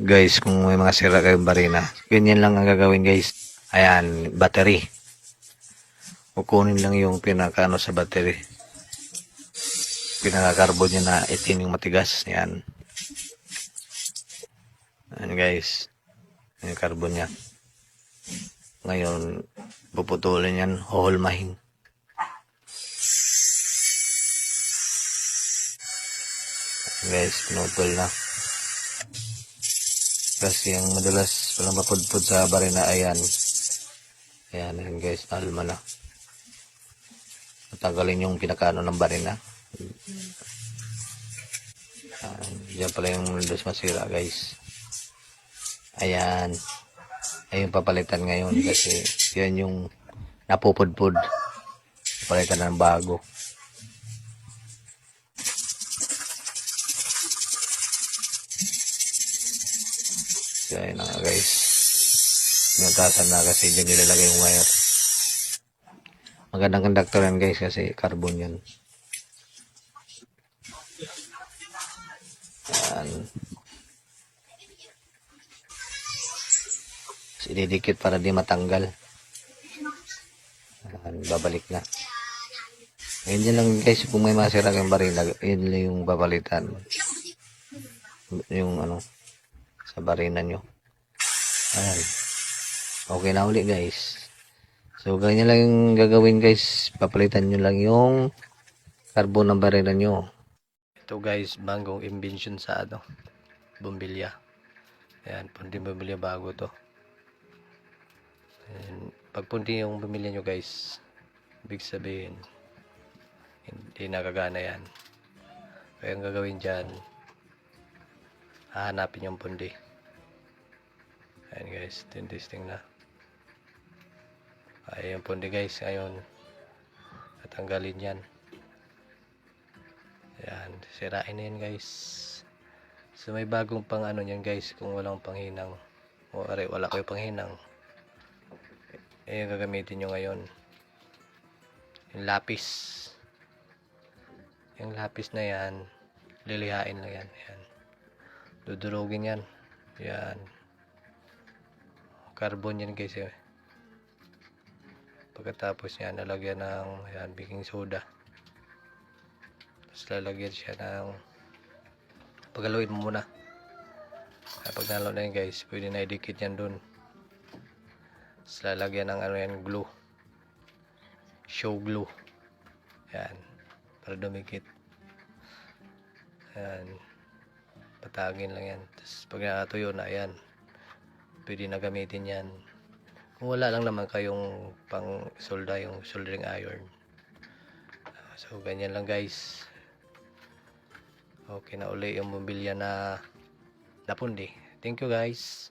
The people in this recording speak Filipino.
Guys, kung may mga sira kayong barina, ganyan lang ang gagawin guys. Ayan, battery. Kukunin lang yung pinakaano sa battery. Pinaka-carbon niya na itim yung matigas. Ayan. Ayan guys. Ayan yung carbon niya. Ngayon, puputulin yan, huhulmahin. Guys, pinutol na. Kasi ang madalas walang mapudpud sa barina, ayan. Ayan guys, alma na. Tatanggalin yung pinakaano ng barina. Diyan pala yung dos masira guys. Ayan. Ayun papalitan ngayon kasi yan yung napupudpud. Papalitan ng bago. So ayun na nga guys. Pinutasan na kasi dyan nilalagay yung wire. Magandang conductor yan guys kasi carbon yan. Ayan. So, ididikit para di matanggal. Ayan, babalik na. Ngayon lang guys, kung may masira kang barina, yun lang yung babalitan. Yung ano, sa barina nyo. Ayan. Okay na uli guys. So, ganyan lang yung gagawin guys. Papalitan nyo lang yung carbon ng barina nyo. Ito guys, bagong invention sa ano, bumbilya. Ayan, pundi bumbilya bago to. Ayan, pag pundi yung bumbilya nyo guys, ibig sabihin, hindi nakagana yan. Kaya ang gagawin dyan, hahanapin yung pundi. Ayan guys, testing na. Ayan yung pundi guys, ngayon tatanggalin yan. Ayan, sirain na yan guys. So may bagong pang ano yan guys, kung walang panghinang o wala kayo panghinang, ayan gagamitin nyo ngayon yung lapis. Yung lapis na yan, lilihain lang yan. Ayan, dudurugin yan. Ayan, carbon yan guys eh. Pagkatapos yan, nalagyan ng ayan, baking soda. Tapos lalagyan siya ng, pagaluin mo muna. Pag nalo na yan guys, pwede na idikit yan dun. Tapos lalagyan ng ano yan, glue. Show glue. Ayan, para dumikit. Ayan, patagin lang yan. Tapos pag nakatuyo na, ayan, pwede na gamitin yan. Kung wala lang naman kayong pang solda, yung soldering iron. So ganyan lang guys. Okay na uli yung mobilya na napundi. Thank you guys.